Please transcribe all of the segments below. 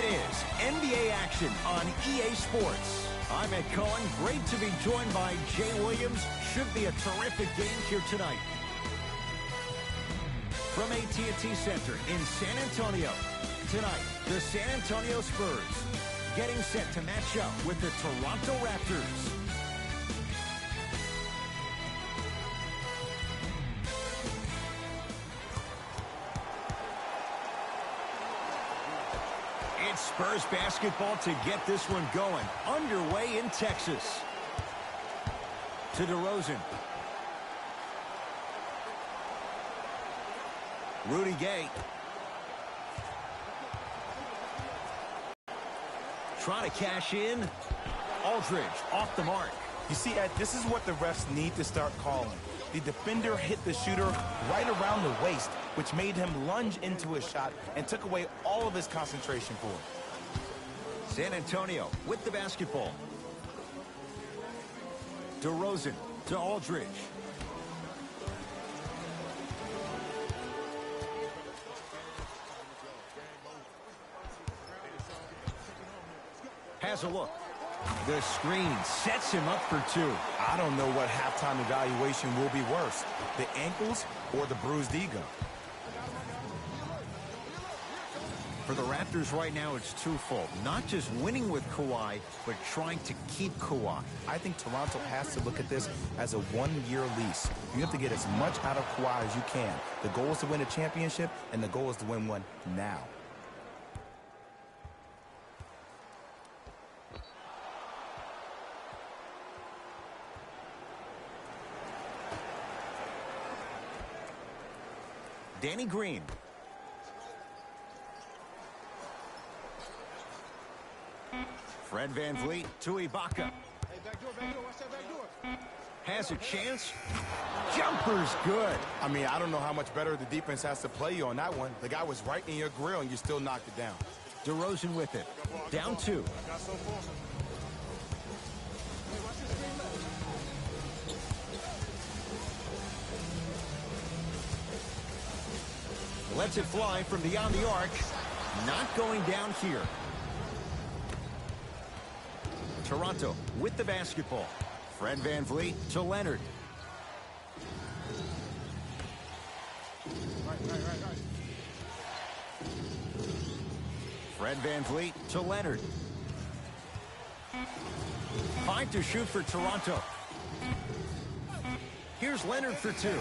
It is NBA action on EA Sports. I'm Ed Cohen. Great to be joined by Jay Williams. Should be a terrific game here tonight. From AT&T Center in San Antonio. Tonight, the San Antonio Spurs getting set to match up with the Toronto Raptors. It's Spurs basketball to get this one going. Underway in Texas. To DeRozan. Rudy Gay. Trying to cash in. Aldridge off the mark. You see, Ed, this is what the refs need to start calling. The defender hit the shooter right around the waist, which made him lunge into his shot and took away all of his concentration for it. San Antonio with the basketball. DeRozan to Aldridge. Has a look. The screen sets him up for two. I don't know what halftime evaluation will be worse, the ankles or the bruised ego. For the Raptors right now, it's twofold. Not just winning with Kawhi, but trying to keep Kawhi. I think Toronto has to look at this as a one-year lease. You have to get as much out of Kawhi as you can. The goal is to win a championship, and the goal is to win one now. Danny Green. Fred VanVleet to Ibaka. Hey, back door, watch that back door. Has a chance. Jumper's good. I mean, I don't know how much better the defense has to play you on that one. The guy was right in your grill, and you still knocked it down. DeRozan with it. Down two. Lets it fly from beyond the arc. Not going down here. Toronto with the basketball. Fred VanVleet to Leonard. Right. Fred VanVleet to Leonard. 5 to shoot for Toronto. Here's Leonard for two.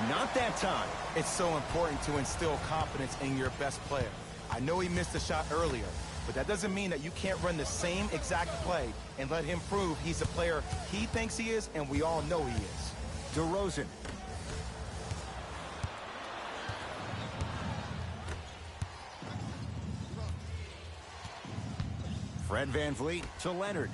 Not that time. It's so important to instill confidence in your best player. I know he missed a shot earlier, but that doesn't mean that you can't run the same exact play and let him prove he's the player he thinks he is, and we all know he is. DeRozan. Fred VanVleet to Leonard.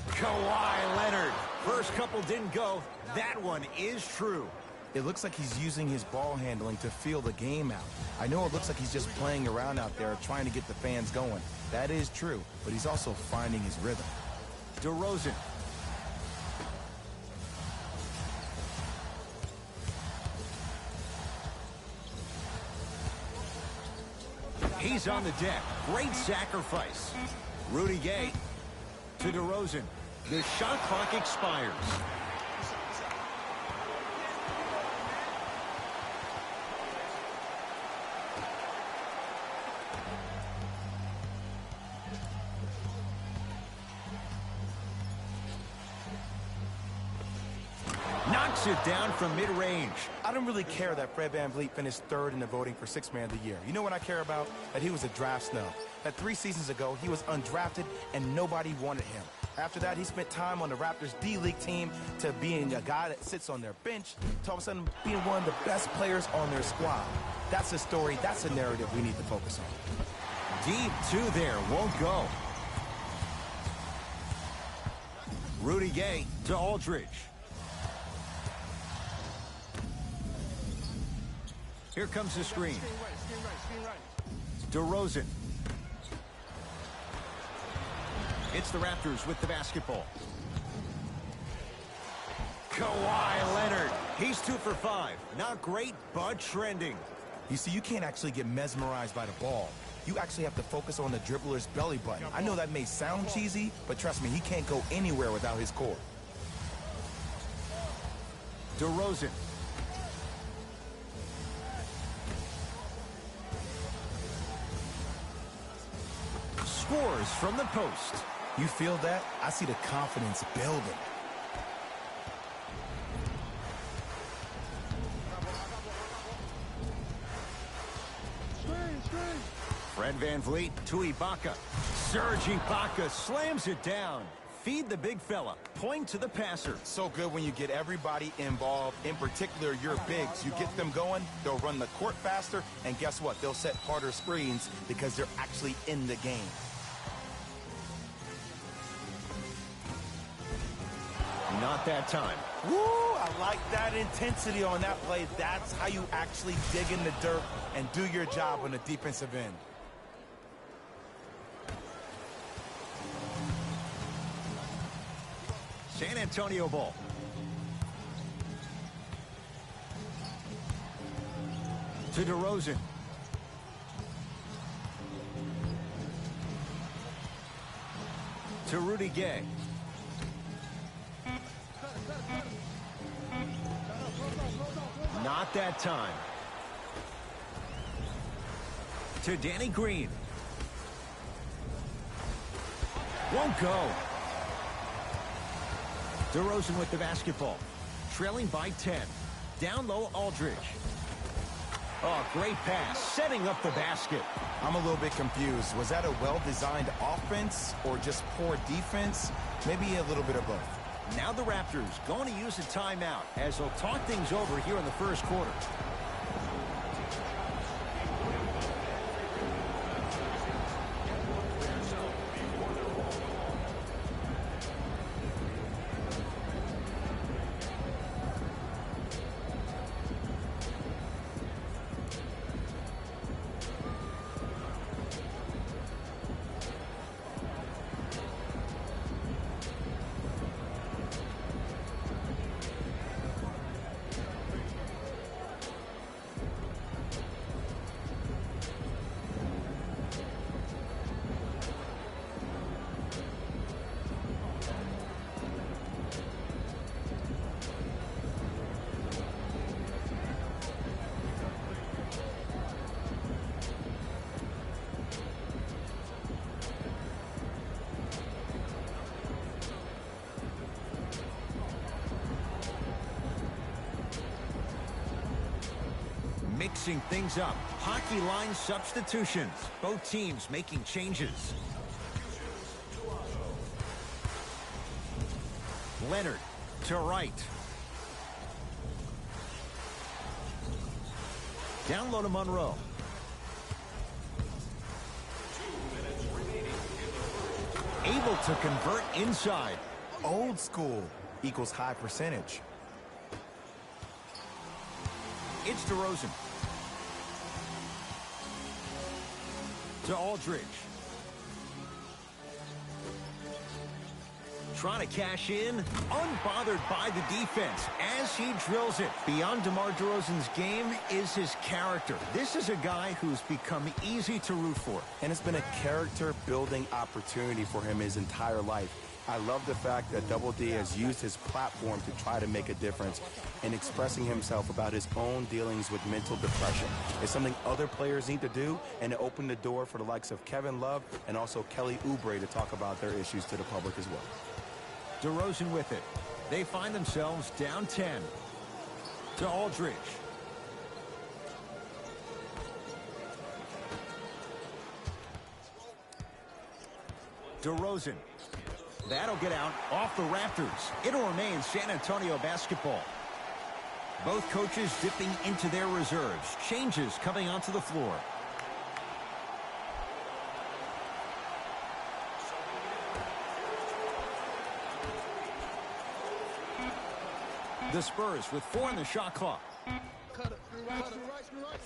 Kawhi Leonard. First couple didn't go. That one is true. It looks like he's using his ball handling to feel the game out. I know it looks like he's just playing around out there trying to get the fans going. That is true, but he's also finding his rhythm. DeRozan. He's on the deck. Great sacrifice. Rudy Gay to DeRozan. The shot clock expires. Knocks it down from mid-range. I don't really care that Fred VanVleet finished third in the voting for Sixth Man of the Year. You know what I care about? That he was a draft snub. That 3 seasons ago, he was undrafted and nobody wanted him. After that, he spent time on the Raptors D-League team to being a guy that sits on their bench to all of a sudden being one of the best players on their squad. That's a story, that's a narrative we need to focus on. Deep two there, won't go. Rudy Gay to Aldridge. Here comes the screen. Screen right. DeRozan. It's the Raptors with the basketball. Kawhi Leonard. He's 2 for 5. Not great, but trending. You see, you can't actually get mesmerized by the ball. You actually have to focus on the dribbler's belly button. I know that may sound cheesy, but trust me, he can't go anywhere without his core. DeRozan. Scores from the post. You feel that? I see the confidence building. Fred VanVleet to Ibaka. Serge Ibaka slams it down. Feed the big fella. Point to the passer. So good when you get everybody involved, in particular your bigs. You get them going, they'll run the court faster, and guess what? They'll set harder screens because they're actually in the game. Not that time. Woo! I like that intensity on that play. That's how you actually dig in the dirt and do your job on the defensive end. San Antonio ball. To DeRozan. To Rudy Gay. Not that time. To Danny Green. Won't go. DeRozan with the basketball. Trailing by 10. Down low, Aldridge. Oh, great pass. Setting up the basket. I'm a little bit confused. Was that a well-designed offense or just poor defense? Maybe a little bit of both. Now the Raptors going to use a timeout as they'll talk things over here in the first quarter. Mixing things up. Hockey line substitutions. Both teams making changes. Leonard to right. Down low to Monroe. Able to convert inside. Old school equals high percentage. It's DeRozan. To Aldridge. Trying to cash in, unbothered by the defense as he drills it. Beyond DeMar DeRozan's game is his character. This is a guy who's become easy to root for. And it's been a character-building opportunity for him his entire life. I love the fact that Double D has used his platform to try to make a difference in expressing himself about his own dealings with mental depression. It's something other players need to do, and to open the door for the likes of Kevin Love and also Kelly Oubre to talk about their issues to the public as well. DeRozan with it. They find themselves down 10. To Aldridge. DeRozan. That'll get out off the Raptors. It'll remain San Antonio basketball. Both coaches dipping into their reserves. Changes coming onto the floor. The Spurs with 4 on the shot clock.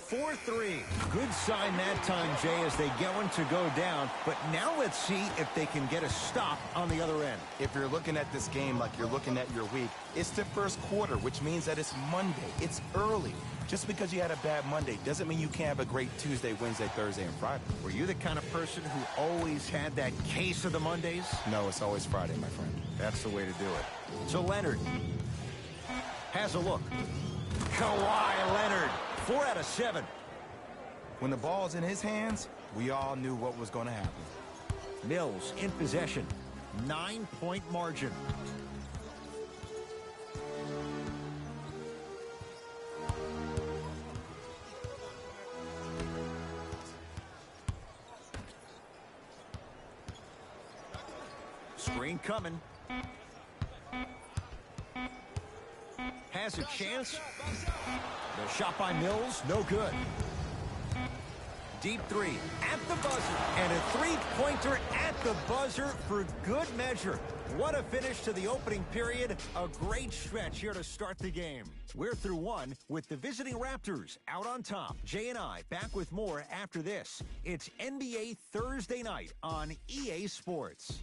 4-3. Good sign that time, Jay, as they get one to go down. But now let's see if they can get a stop on the other end. If you're looking at this game like you're looking at your week, it's the first quarter, which means that it's Monday. It's early. Just because you had a bad Monday doesn't mean you can't have a great Tuesday, Wednesday, Thursday, and Friday. Were you the kind of person who always had that case of the Mondays? No, it's always Friday, my friend. That's the way to do it. So Leonard has a look. Kawhi Leonard, 4 out of 7. When the ball's in his hands, we all knew what was going to happen. Mills in possession. 9-point margin. Screen coming. Has a chance. The shot by Mills, no good. Deep three at the buzzer. And a three-pointer at the buzzer for good measure. What a finish to the opening period. A great stretch here to start the game. We're through one with the visiting Raptors out on top. Jay and I back with more after this. It's NBA Thursday night on EA Sports.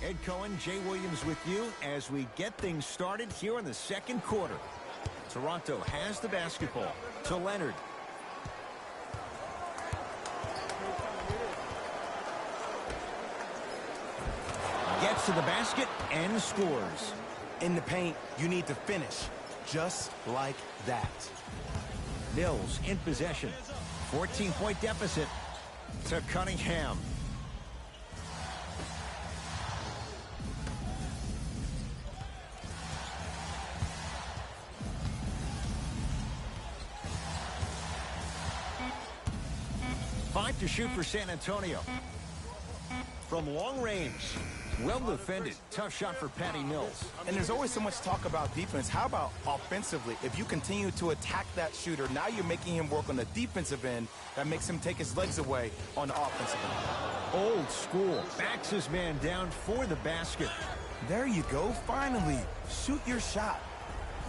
Ed Cohen, Jay Williams with you as we get things started here in the second quarter. Toronto has the basketball. To Leonard. Gets to the basket and scores. In the paint, you need to finish just like that. Mills in possession. 14-point deficit to Cunningham. To shoot for San Antonio. From long range. Well defended. Tough shot for Patty Mills. And there's always so much talk about defense. How about offensively? If you continue to attack that shooter, now you're making him work on the defensive end. That makes him take his legs away on the offensive end. Old school. Backs his man down for the basket. There you go. Finally. Shoot your shot.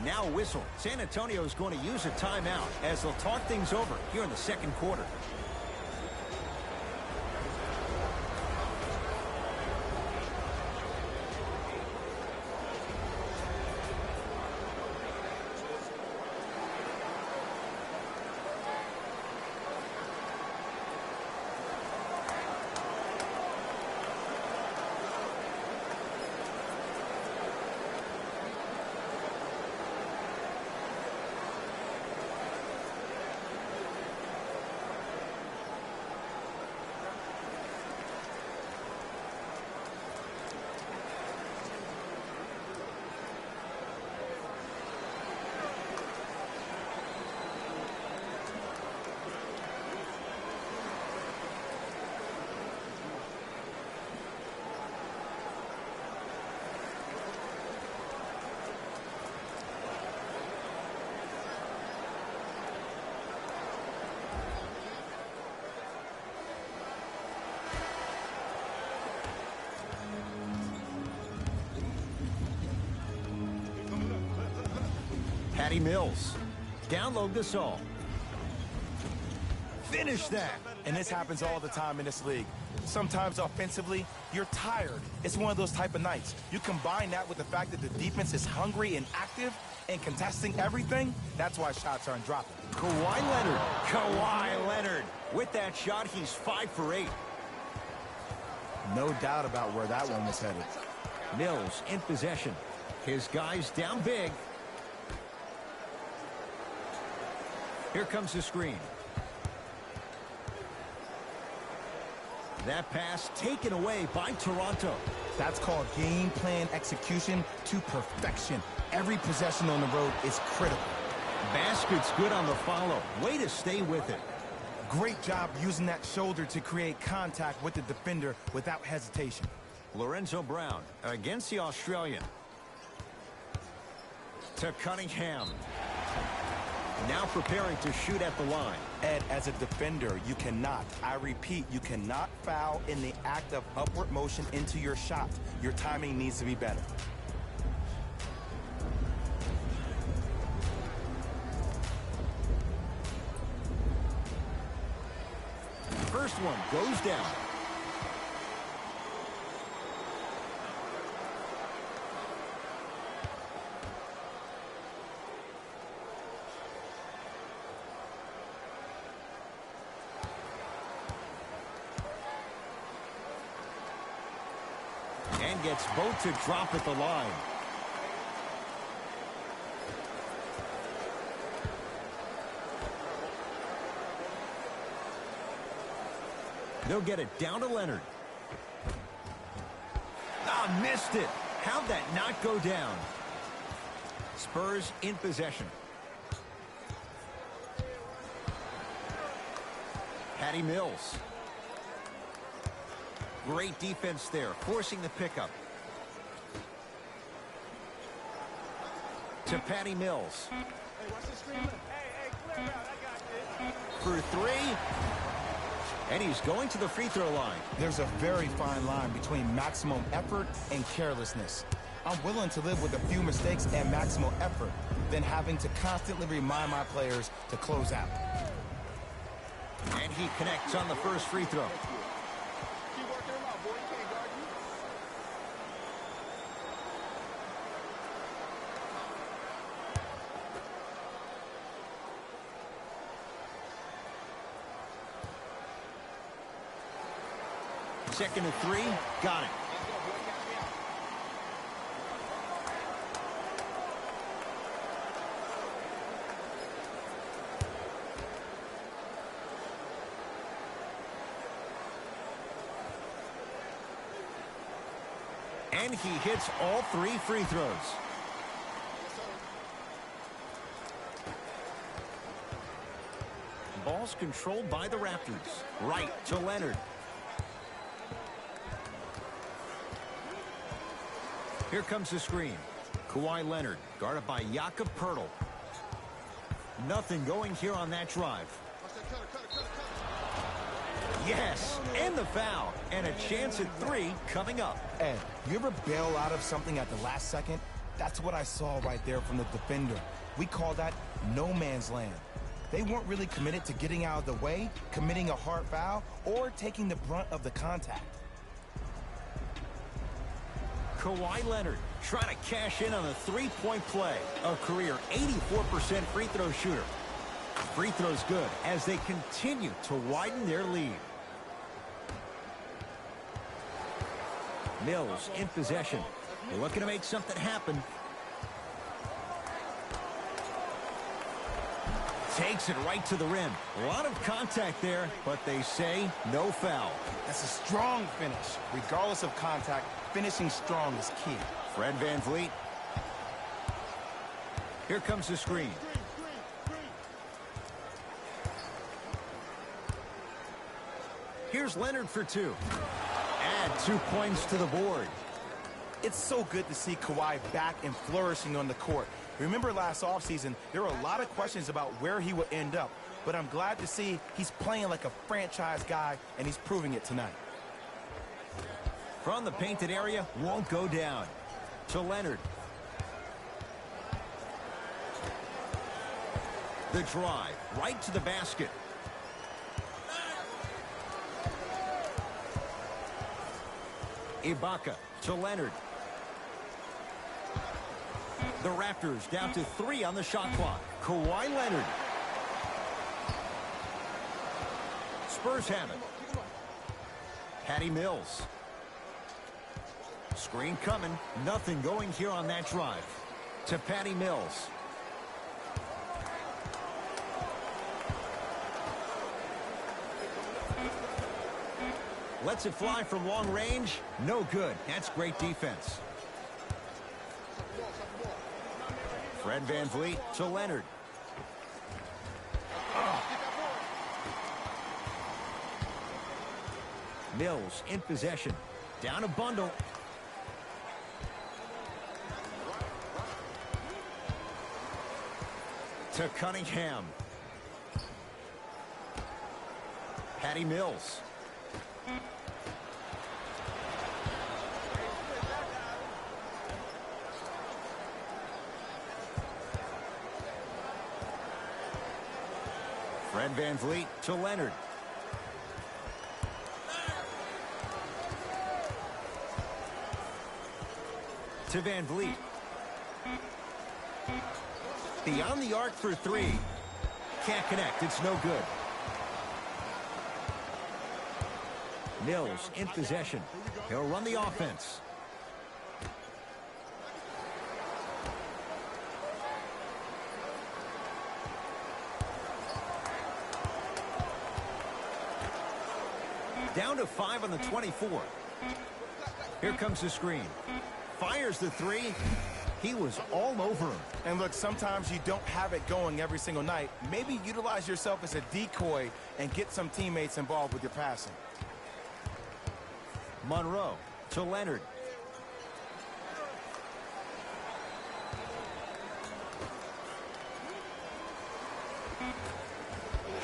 Now a whistle. San Antonio is going to use a timeout as they'll talk things over here in the second quarter. Patty Mills. Download this all. Finish that. And this happens all the time in this league. Sometimes offensively, you're tired. It's one of those type of nights. You combine that with the fact that the defense is hungry and active and contesting everything, that's why shots aren't dropping. Kawhi Leonard. Kawhi Leonard. With that shot, he's 5 for 8. No doubt about where that one was headed. Mills in possession. His guys down big. Here comes the screen. That pass taken away by Toronto. That's called game plan execution to perfection. Every possession on the road is critical. Basket's good on the follow. Way to stay with it. Great job using that shoulder to create contact with the defender without hesitation. Lorenzo Brown against the Australian. To Cunningham. Now preparing to shoot at the line. Ed, as a defender, you cannot, I repeat, you cannot foul in the act of upward motion into your shot. Your timing needs to be better. First one goes down. And gets both to drop at the line. They'll get it down to Leonard. Ah, missed it. How'd that not go down? Spurs in possession. Patty Mills. Great defense there, forcing the pickup. To Patty Mills. Hey, watch the screen. Hey, clear out. I got this. For three. And he's going to the free throw line. There's a very fine line between maximum effort and carelessness. I'm willing to live with a few mistakes and maximal effort than having to constantly remind my players to close out. And he connects on the first free throw. Keep working him out, boy. He can't guard you. Second and three. Got it. And he hits all three free throws. Ball's controlled by the Raptors. Right to Leonard. Here comes the screen. Kawhi Leonard, guarded by Jakob Poeltl. Nothing going here on that drive. Yes, and the foul. And a chance at three coming up. Ed, you ever bail out of something at the last second? That's what I saw right there from the defender. We call that no man's land. They weren't really committed to getting out of the way, committing a hard foul, or taking the brunt of the contact. Kawhi Leonard trying to cash in on a three-point play. A career 84% free throw shooter. Free throws good as they continue to widen their lead. Mills in possession. Looking to make something happen. Takes it right to the rim. A lot of contact there, but they say no foul. That's a strong finish. Regardless of contact, finishing strong is key. Fred VanVleet. Here comes the screen. Here's Leonard for two. Add 2 points to the board. It's so good to see Kawhi back and flourishing on the court. Remember last offseason, there were a lot of questions about where he would end up, but I'm glad to see he's playing like a franchise guy, and he's proving it tonight. From the painted area, won't go down. To Leonard. The drive, right to the basket. Ibaka to Leonard. The Raptors down to 3 on the shot clock. Kawhi Leonard. Spurs have it. Patty Mills. Screen coming. Nothing going here on that drive. To Patty Mills. Lets it fly from long range. No good. That's great defense. Fred VanVleet to Leonard. Mills in possession. Down a bundle. To Cunningham. Patty Mills. Fred VanVleet to Leonard. To VanVleet. Beyond the arc for three. Can't connect. It's no good. Mills in possession. He'll run the offense. Down to 5 on the 24. Here comes the screen. Fires the three. He was all over him. And look, sometimes you don't have it going every single night. Maybe utilize yourself as a decoy and get some teammates involved with your passing. Monroe to Leonard.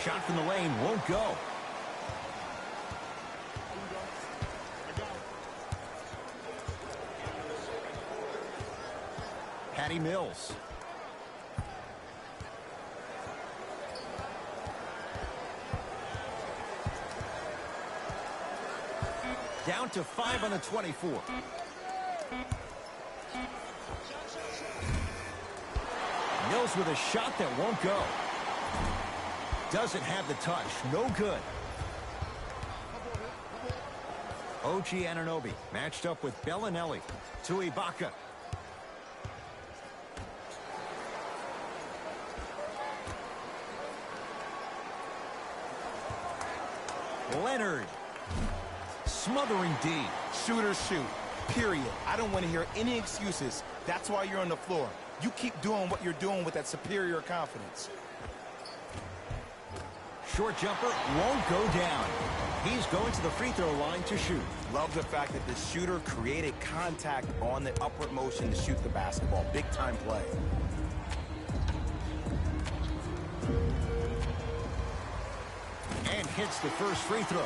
Shot from the lane won't go. Patty Mills. Down to 5 on the 24. Mills with a shot that won't go. Doesn't have the touch. No good. OG Anunoby matched up with Bellinelli. To Ibaka. Leonard. Smothering D. Shooters shoot. Period. I don't want to hear any excuses. That's why you're on the floor. You keep doing what you're doing with that superior confidence. Short jumper won't go down. He's going to the free throw line to shoot. Love the fact that the shooter created contact on the upward motion to shoot the basketball. Big time play. And hits the first free throw.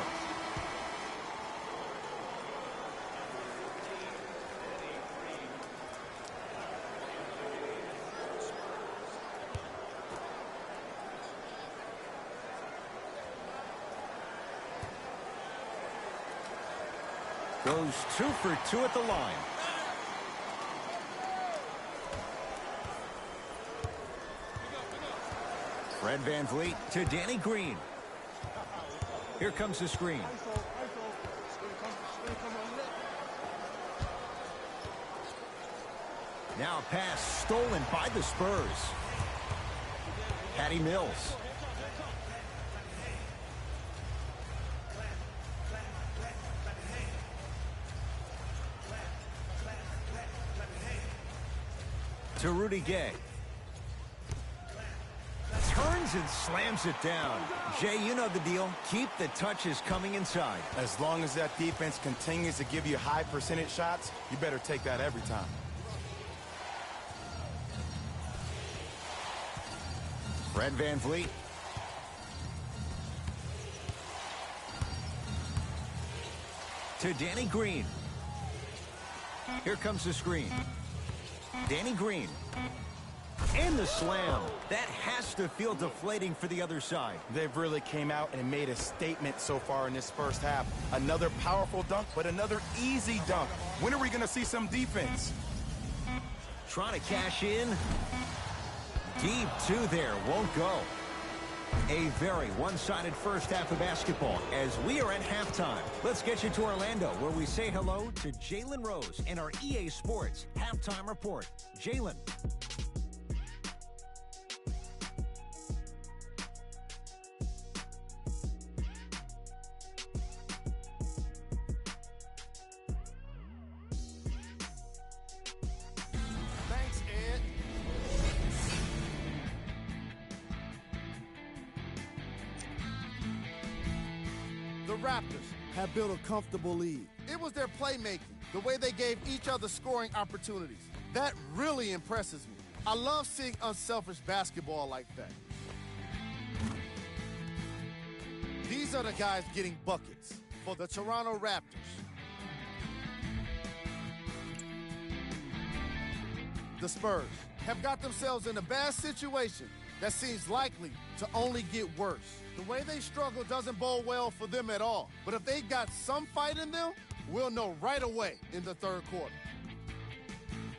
Goes 2 for 2 at the line. Fred VanVleet to Danny Green. Here comes the screen. Now a pass stolen by the Spurs. Patty Mills. To Rudy Gay. Turns and slams it down. Jay, you know the deal. Keep the touches coming inside. As long as that defense continues to give you high percentage shots, you better take that every time. Fred VanVleet. To Danny Green. Here comes the screen. Danny Green. And the slam. That has to feel deflating for the other side. They've really came out and made a statement so far in this first half. Another powerful dunk, but another easy dunk. When are we going to see some defense? Trying to cash in. Deep two there. Won't go. A very one-sided first half of basketball as we are at halftime. Let's get you to Orlando, where we say hello to Jalen Rose and our EA Sports Halftime Report. Jalen. Thanks, Ed. The Raptors have built a comfortable lead. It was their playmaking, the way they gave each other scoring opportunities. That really impresses me. I love seeing unselfish basketball like that. These are the guys getting buckets for the Toronto Raptors. The Spurs have got themselves in a bad situation that seems likely to only get worse. The way they struggle doesn't bode well for them at all. But if they got some fight in them, we'll know right away in the third quarter.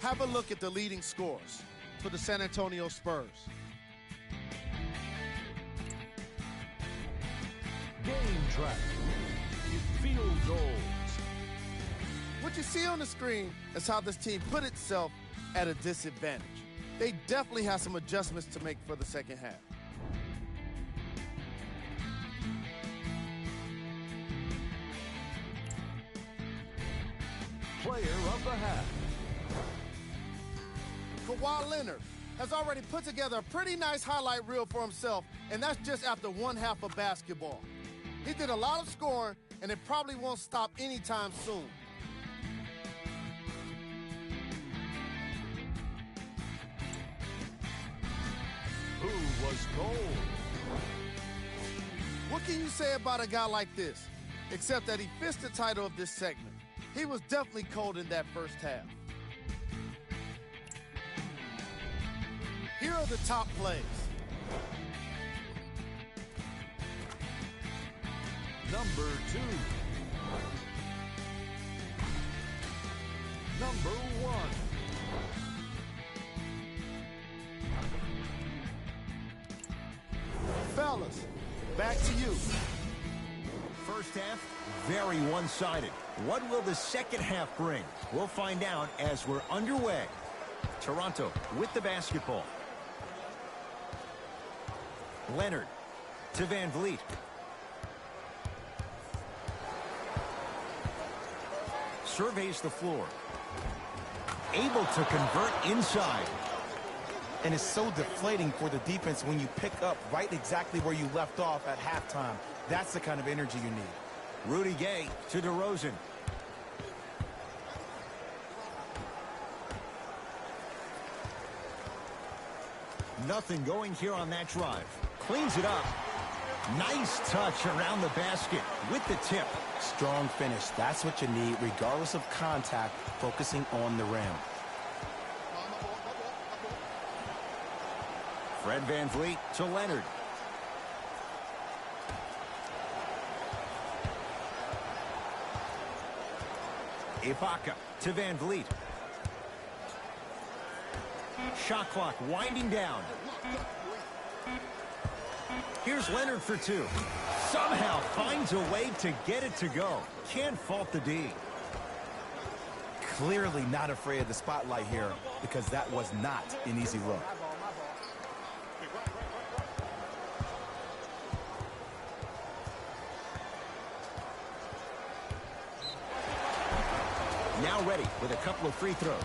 Have a look at the leading scorers for the San Antonio Spurs. Game track. Field goals. What you see on the screen is how this team put itself at a disadvantage. They definitely have some adjustments to make for the second half. Player of the half. Kawhi Leonard has already put together a pretty nice highlight reel for himself, and that's just after one half of basketball. He did a lot of scoring, and it probably won't stop anytime soon. Who was gold? What can you say about a guy like this, except that he fits the title of this segment? He was definitely cold in that first half. Here are the top plays. Number 2. Number 1. Fellas, back to you. First half, very one-sided. What will the second half bring? We'll find out as we're underway. Toronto with the basketball. Leonard to Van Vliet. Surveys the floor. Able to convert inside. And it's so deflating for the defense when you pick up right exactly where you left off at halftime. That's the kind of energy you need. Rudy Gay to DeRozan. Nothing going here on that drive. Cleans it up. Nice touch around the basket with the tip. Strong finish. That's what you need, regardless of contact, focusing on the rim. Fred Van Vliet to Leonard. Ibaka to Van Vliet. Shot clock winding down. Here's Leonard for 2. Somehow finds a way to get it to go. Can't fault the D. Clearly not afraid of the spotlight here because that was not an easy look. Now ready with a couple of free throws.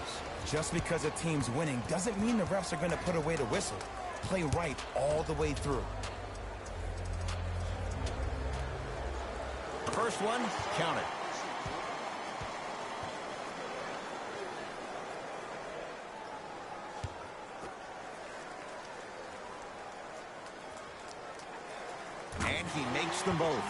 Just because a team's winning doesn't mean the refs are going to put away the whistle. Play right all the way through. First one, count it. And he makes them both.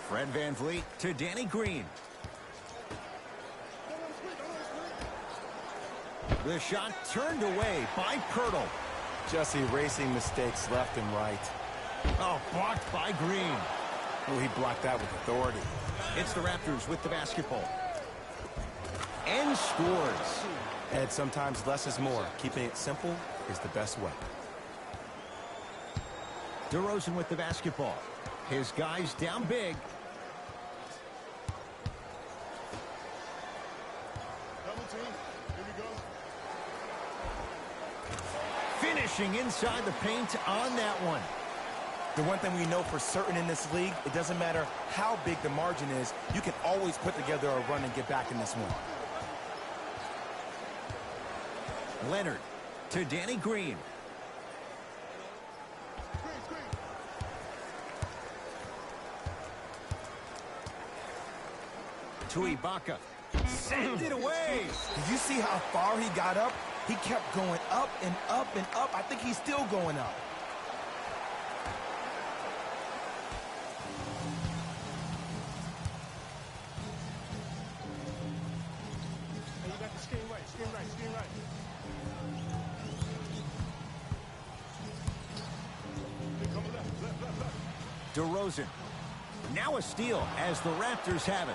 Fred Van Vliet to Danny Green. The shot turned away by Pirtle. Just erasing mistakes left and right. Oh, blocked by Green. Oh, he blocked that with authority. It's the Raptors with the basketball. And scores. And sometimes less is more. Keeping it simple is the best way. DeRozan with the basketball. His guys down big. Finishing inside the paint on that one. The one thing we know for certain in this league, it doesn't matter how big the margin is, you can always put together a run and get back in this one. Leonard to Danny Green. to Ibaka. Send it away. Did you see how far he got up? He kept going up and up and up. I think he's still going up. Hey, you got the screen right, screen right, screen right. They come left, left, left, left. DeRozan. Now a steal as the Raptors have it.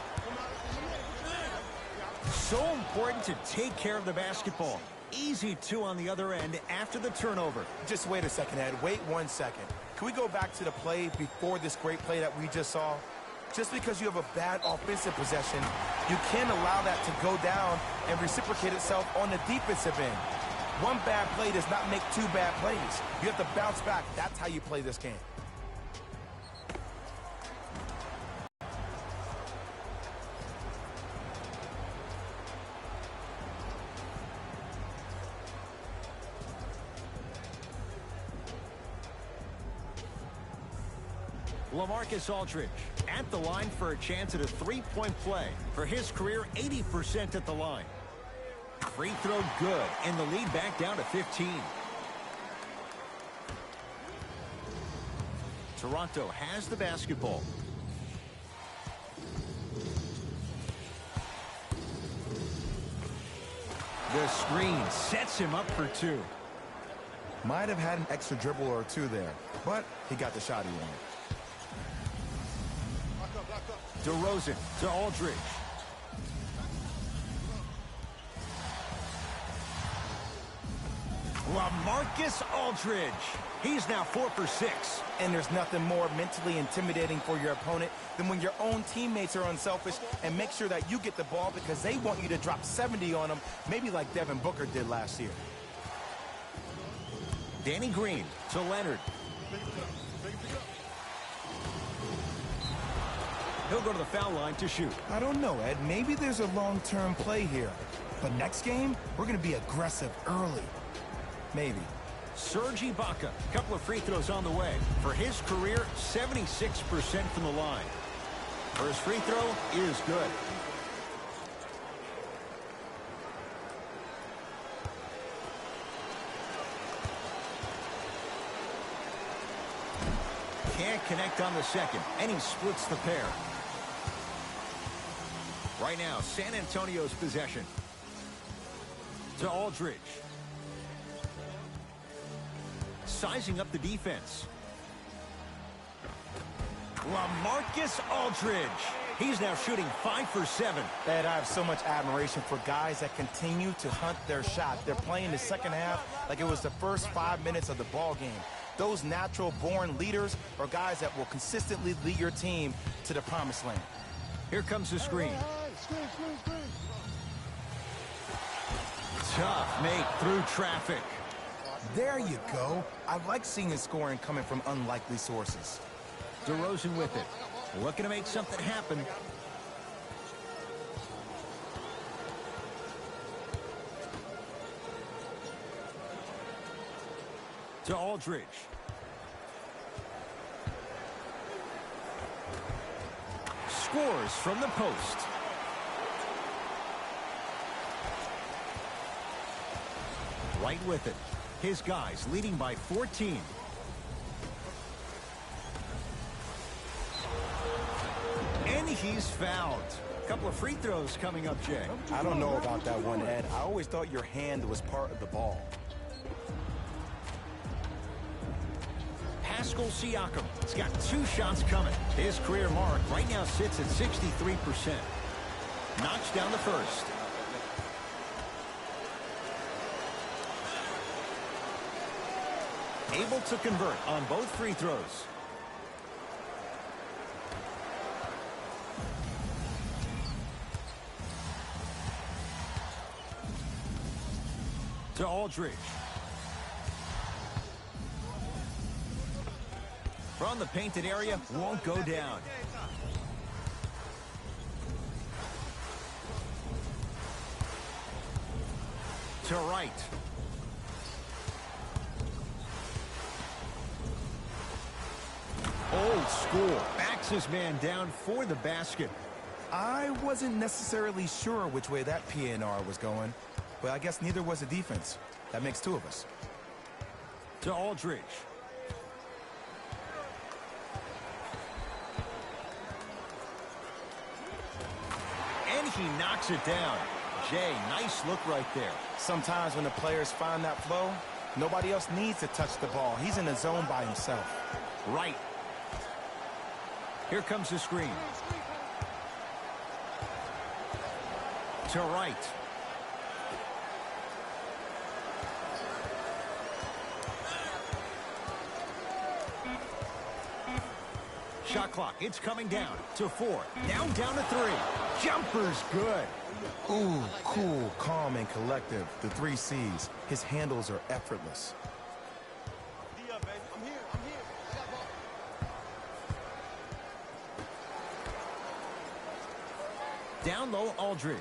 So important to take care of the basketball. Easy two on the other end after the turnover. Just wait a second, Ed. Wait 1 second. Can we go back to the play before this great play that we just saw? Just because you have a bad offensive possession, you can't allow that to go down and reciprocate itself on the defensive end. One bad play does not make two bad plays. You have to bounce back. That's how you play this game. LaMarcus Aldridge at the line for a chance at a three-point play. For his career, 80% at the line. Free throw good, and the lead back down to 15. Toronto has the basketball. The screen sets him up for two. Might have had an extra dribble or two there, but he got the shot he wanted. DeRozan to Aldridge. LaMarcus Aldridge. He's now 4 for 6. And there's nothing more mentally intimidating for your opponent than when your own teammates are unselfish and make sure that you get the ball because they want you to drop 70 on them, maybe like Devin Booker did last year. Danny Green to Leonard. He'll go to the foul line to shoot. I don't know, Ed. Maybe there's a long-term play here. But next game, we're going to be aggressive early. Maybe. Serge Ibaka, couple of free throws on the way. For his career, 76% from the line. First free throw is good. Can't connect on the second, and he splits the pair. Right now, San Antonio's possession. To Aldridge. Sizing up the defense. LaMarcus Aldridge. He's now shooting 5 for 7. Ed, I have so much admiration for guys that continue to hunt their shot. They're playing the second half like it was the first 5 minutes of the ball game. Those natural-born leaders are guys that will consistently lead your team to the promised land. Here comes the screen. Tough make through traffic. There you go. I like seeing his scoring coming from unlikely sources. DeRozan with it. Looking to make something happen. To Aldridge. Scores from the post. Right with it. His guys leading by 14. And he's fouled. A couple of free throws coming up, Jay. I don't know about that one, Ed. I always thought your hand was part of the ball. Pascal Siakam has got 2 shots coming. His career mark right now sits at 63%. Knocks down the first. Able to convert on both free throws. To Aldridge. From the painted area, won't go down. To right. Old school. Backs his man down for the basket. I wasn't necessarily sure which way that PNR was going, but I guess neither was the defense. That makes two of us. To Aldridge. And he knocks it down. Jay, nice look right there. Sometimes when the players find that flow, nobody else needs to touch the ball. He's in the zone by himself. Right. Here comes the screen. To right. Shot clock, it's coming down to 4. Down to 3. Jumper's good. Ooh, cool, calm, and collective. The 3 C's. His handles are effortless. Down low, Aldridge.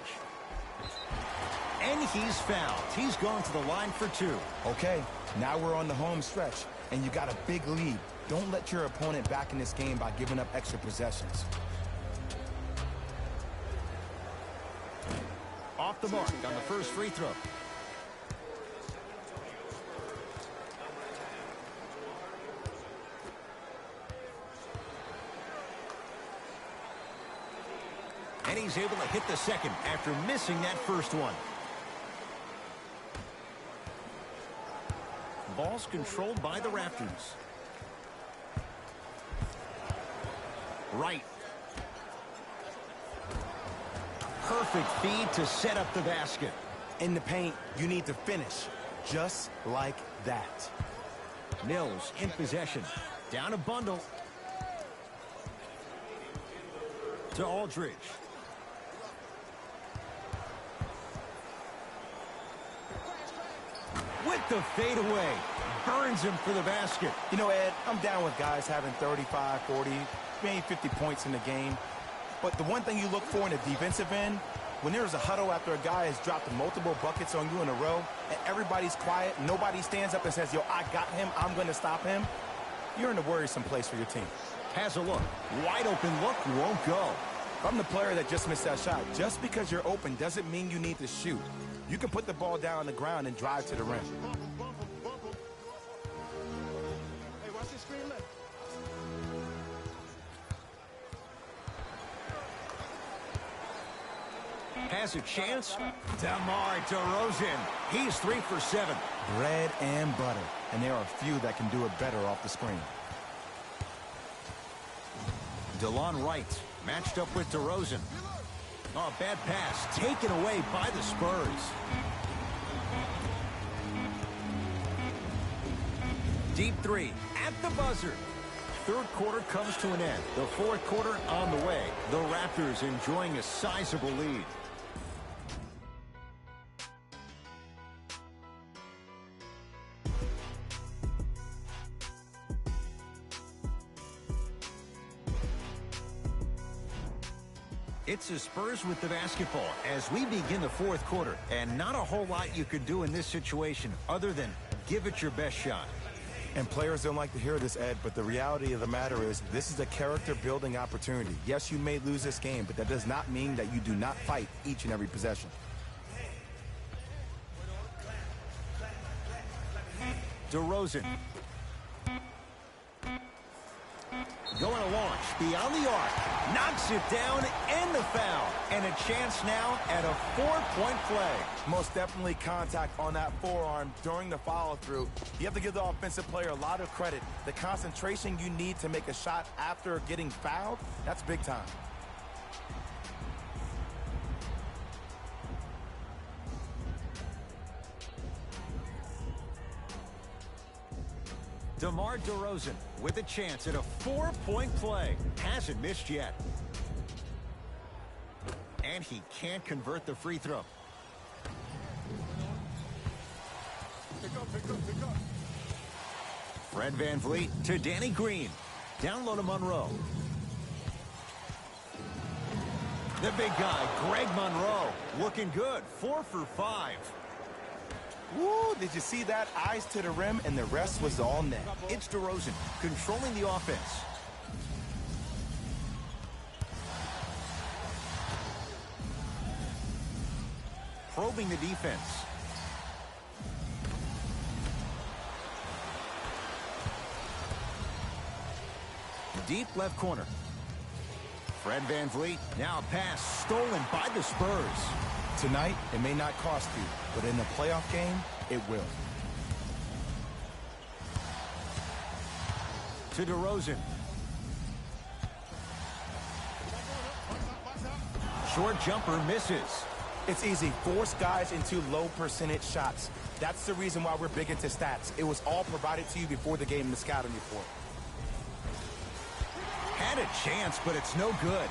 And he's fouled. He's going to the line for 2. Okay, now we're on the home stretch, and you got a big lead. Don't let your opponent back in this game by giving up extra possessions. Off the mark on the first free throw. And he's able to hit the second after missing that first one. Ball's controlled by the Raptors. Right. Perfect feed to set up the basket. In the paint, you need to finish just like that. Mills in possession. Down a bundle. To Aldridge. With the fadeaway. Burns him for the basket. You know, Ed, I'm down with guys having 35, 40, maybe 50 points in the game. But the one thing you look for in the defensive end, when there's a huddle after a guy has dropped multiple buckets on you in a row, and everybody's quiet, nobody stands up and says, yo, I got him, I'm going to stop him, you're in a worrisome place for your team. Has a look. Wide open look, won't go. I'm the player that just missed that shot. Just because you're open doesn't mean you need to shoot. You can put the ball down on the ground and drive to the rim. Hey, watch this screen left. Has a chance. DeMar DeRozan. He's 3 for 7. Bread and butter. And there are few that can do it better off the screen. DeLon Wright matched up with DeRozan. Oh, bad pass taken away by the Spurs. Deep 3 at the buzzer. Third quarter comes to an end. The fourth quarter on the way. The Raptors enjoying a sizable lead. It's the Spurs with the basketball as we begin the fourth quarter. And not a whole lot you could do in this situation other than give it your best shot. And players don't like to hear this, Ed, but the reality of the matter is this is a character-building opportunity. Yes, you may lose this game, but that does not mean that you do not fight each and every possession. DeRozan. Going to launch beyond the arc. Knocks it down and the foul. And a chance now at a 4-point play. Most definitely contact on that forearm during the follow-through. You have to give the offensive player a lot of credit. The concentration you need to make a shot after getting fouled, that's big time. DeMar DeRozan with a chance at a 4-point play. Hasn't missed yet. And he can't convert the free throw. Pick up. Fred VanVleet to Danny Green. Down low to Monroe. The big guy, Greg Monroe, looking good. 4 for 5. Woo, did you see that? Eyes to the rim, and the rest was all net. It's DeRozan controlling the offense. probing the defense. Deep left corner. Fred VanVleet, now a pass stolen by the Spurs. Tonight, it may not cost you, but in a playoff game, it will. To DeRozan. Short jumper misses. It's easy. Force guys into low percentage shots. That's the reason why we're big into stats. It was all provided to you before the game in the scouting report. Had a chance, but it's no good.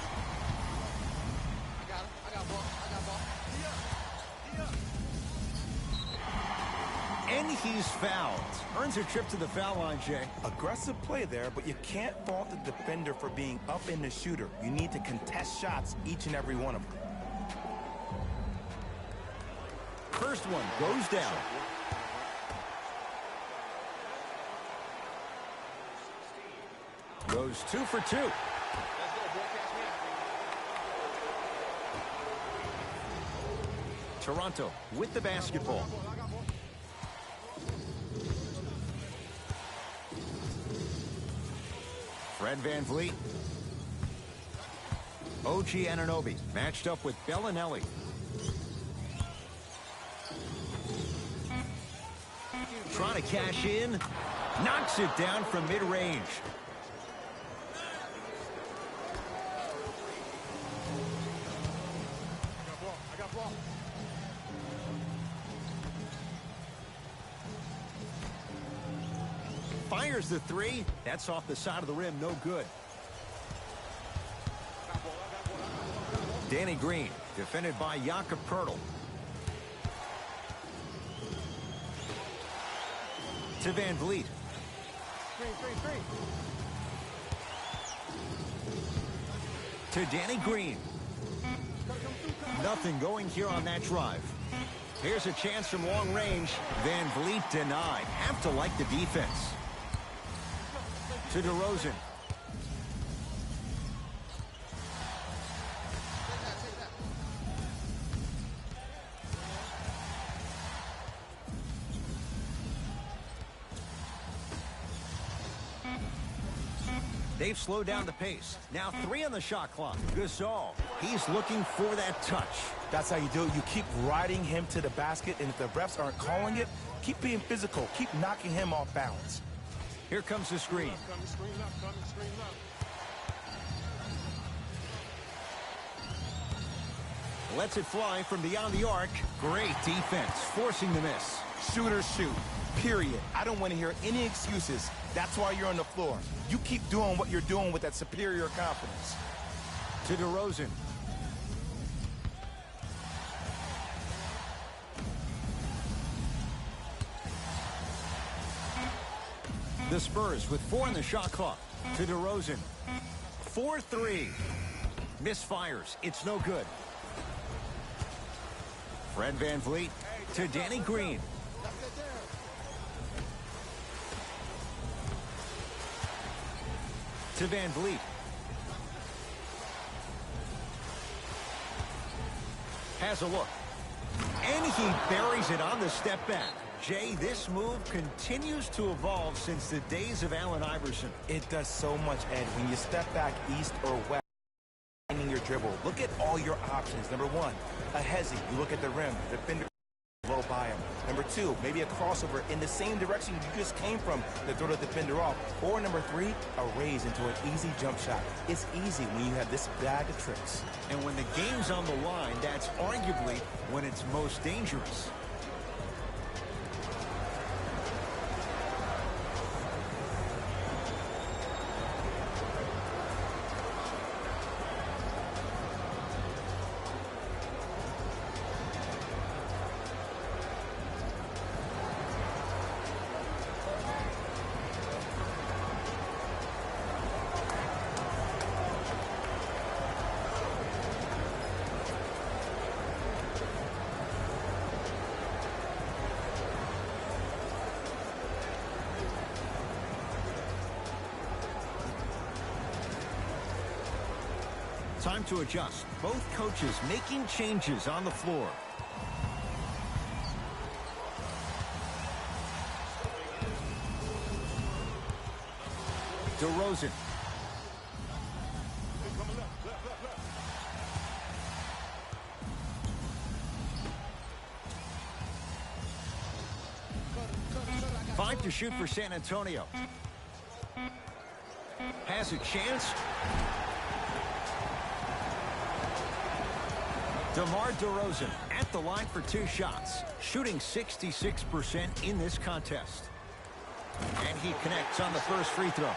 And he's fouled. Earns a trip to the foul line, Jay. Aggressive play there, but you can't fault the defender for being up in the shooter. You need to contest shots, each and every one of them. First one goes down. Goes 2 for 2. Toronto with the basketball. Fred VanVleet. OG Anunoby matched up with Bellinelli. Trying to cash in. Knocks it down from mid-range. Fires the three. That's off the side of the rim. No good. Danny Green, defended by Jakob Poeltl. To VanVleet. To Danny Green. Nothing going here on that drive. Here's a chance from long range. VanVleet denied. Have to like the defense. To DeRozan. They've slowed down the pace. Now 3 on the shot clock. Gasol, he's looking for that touch. That's how you do it. You keep riding him to the basket, and if the refs aren't calling it, keep being physical. Keep knocking him off balance. Here comes the screen. Lets it fly from beyond the arc. Great defense, forcing the miss. Shooters shoot, period. I don't want to hear any excuses. That's why you're on the floor. You keep doing what you're doing with that superior confidence. To DeRozan. The Spurs with 4 on the shot clock. To DeRozan. 4-3. Misfires. It's no good. Fred VanVleet to Danny Green. To VanVleet. Has a look. And he buries it on the step back. Jay, this move continues to evolve since the days of Allen Iverson. It does so much, Ed. When you step back east or west, your dribble, look at all your options. Number 1, a hezzy. You look at the rim. The defender low by him. Number 2, maybe a crossover in the same direction you just came from to throw the defender off. Or number 3, a raise into an easy jump shot. It's easy when you have this bag of tricks. And when the game's on the line, that's arguably when it's most dangerous. Time to adjust. Both coaches making changes on the floor. DeRozan. Five to shoot for San Antonio. Has a chance. DeMar DeRozan at the line for 2 shots, shooting 66% in this contest. And he connects on the first free throw.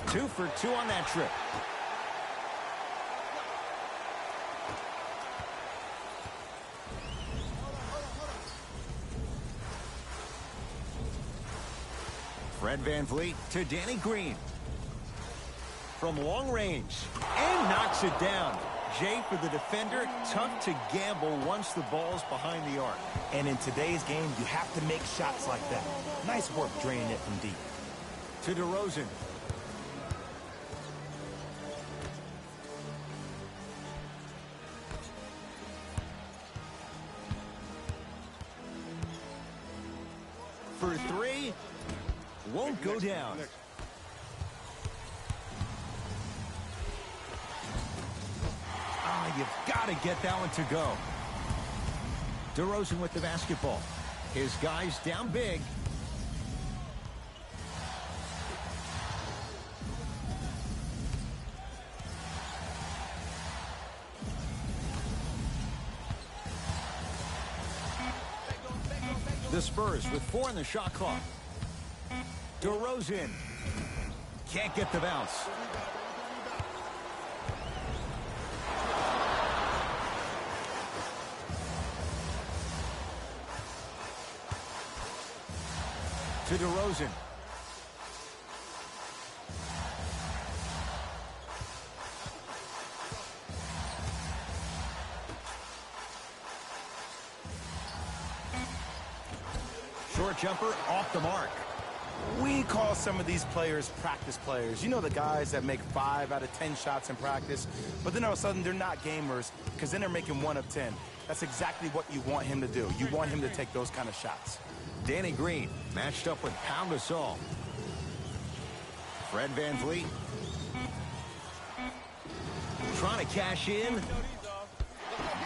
Two for 2 on that trip. Fred VanVleet to Danny Green. From long range. And knocks it down. Jay, for the defender, tough to gamble once the ball's behind the arc. And in today's game, you have to make shots like that. Nice work draining it from deep. To DeRozan. For 3. Won't go down. You've got to get that one to go. DeRozan with the basketball. His guys down big. The Spurs with 4 in the shot clock. DeRozan can't get the bounce. To DeRozan. Short jumper off the mark. We call some of these players practice players. You know, the guys that make 5 out of 10 shots in practice, but then all of a sudden they're not gamers because then they're making 1 of 10. That's exactly what you want him to do. You want him to take those kind of shots. Danny Green matched up with Pau Gasol. Fred VanVleet trying to cash in.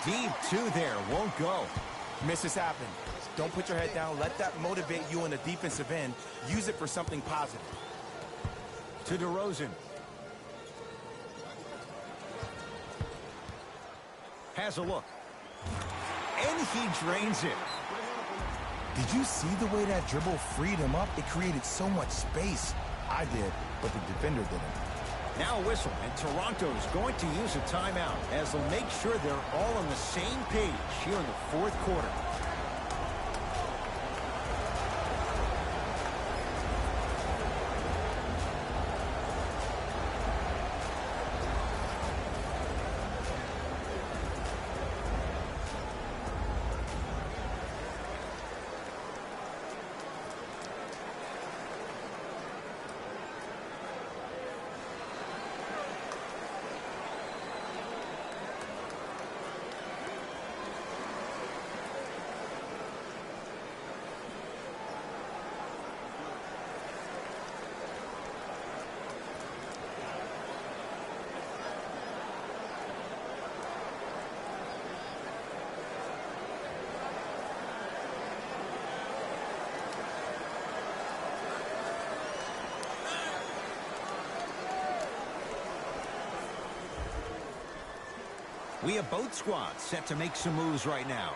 Deep 2 there, won't go. Misses happen. Don't put your head down. Let that motivate you in the defensive end. Use it for something positive. To DeRozan. Has a look. And he drains it. Did you see the way that dribble freed him up? It created so much space. I did, but the defender didn't. Now a whistle, and Toronto's going to use a timeout as they'll make sure they're all on the same page here in the 4th quarter. We have both squads set to make some moves right now.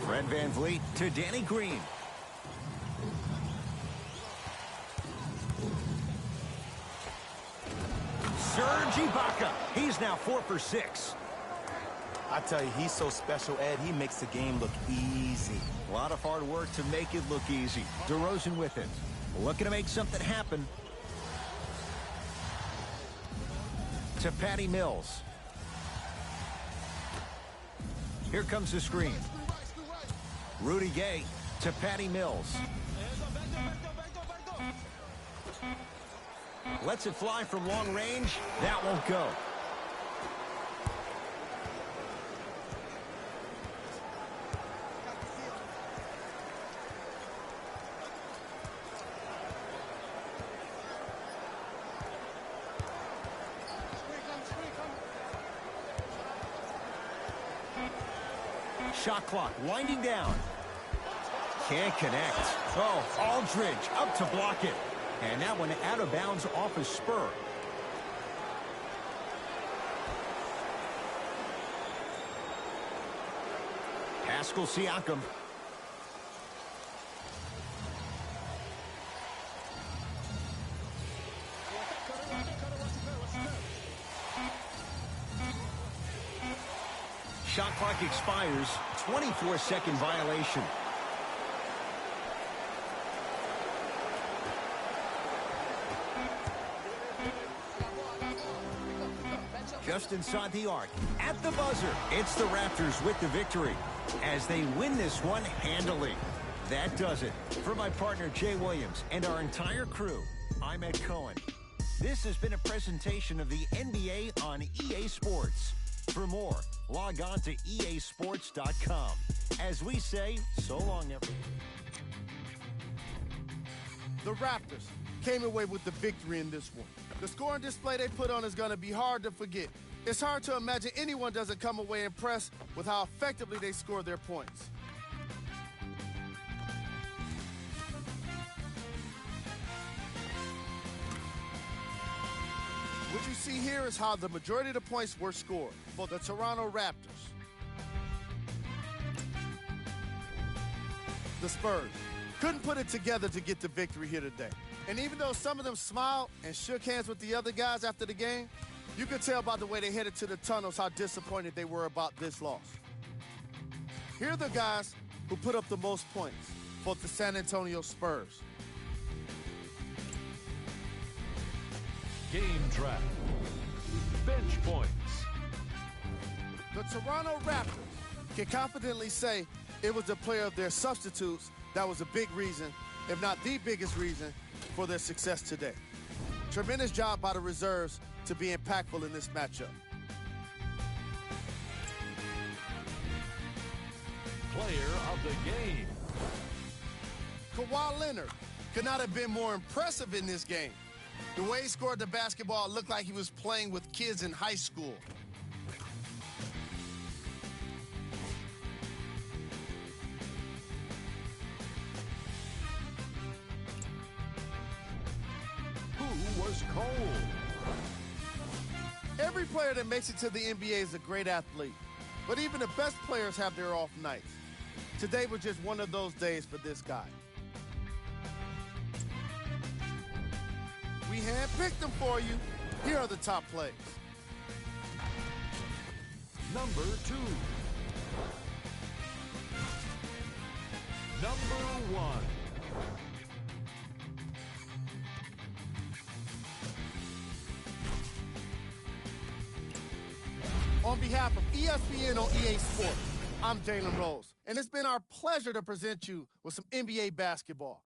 Fred VanVleet to Danny Green. Serge Ibaka. He's now 4 for 6. I tell you, he's so special, Ed. He makes the game look easy. A lot of hard work to make it look easy. DeRozan with it. Looking to make something happen. To Patty Mills. Here comes the screen. Rudy Gay to Patty Mills. Lets it fly from long range. That won't go. Shot clock winding down. Can't connect. Oh, Aldridge up to block it. And that one out of bounds off a Spur. Pascal Siakam. Shot clock expires. 24-second violation. Just inside the arc. At the buzzer, it's the Raptors with the victory as they win this one handily. That does it. For my partner, Jay Williams, and our entire crew, I'm Ed Cohen. This has been a presentation of the NBA on EA Sports. For more, log on to easports.com. As we say, so long, everyone. The Raptors came away with the victory in this one. The scoring display they put on is going to be hard to forget. It's hard to imagine anyone doesn't come away impressed with how effectively they score their points. What you see here is how the majority of the points were scored for the Toronto Raptors. The Spurs couldn't put it together to get the victory here today. And even though some of them smiled and shook hands with the other guys after the game, you could tell by the way they headed to the tunnels how disappointed they were about this loss. Here are the guys who put up the most points for the San Antonio Spurs. Game track. Bench points. The Toronto Raptors can confidently say it was the player of their substitutes that was a big reason, if not the biggest reason, for their success today. Tremendous job by the reserves to be impactful in this matchup. Player of the game. Kawhi Leonard could not have been more impressive in this game. The way he scored the basketball looked like he was playing with kids in high school. Who was cold? Every player that makes it to the NBA is a great athlete, but even the best players have their off nights. Today was just one of those days for this guy. We handpicked them for you. Here are the top plays. Number 2. Number 1. On behalf of ESPN on EA Sports, I'm Jalen Rose, and it's been our pleasure to present you with some NBA basketball.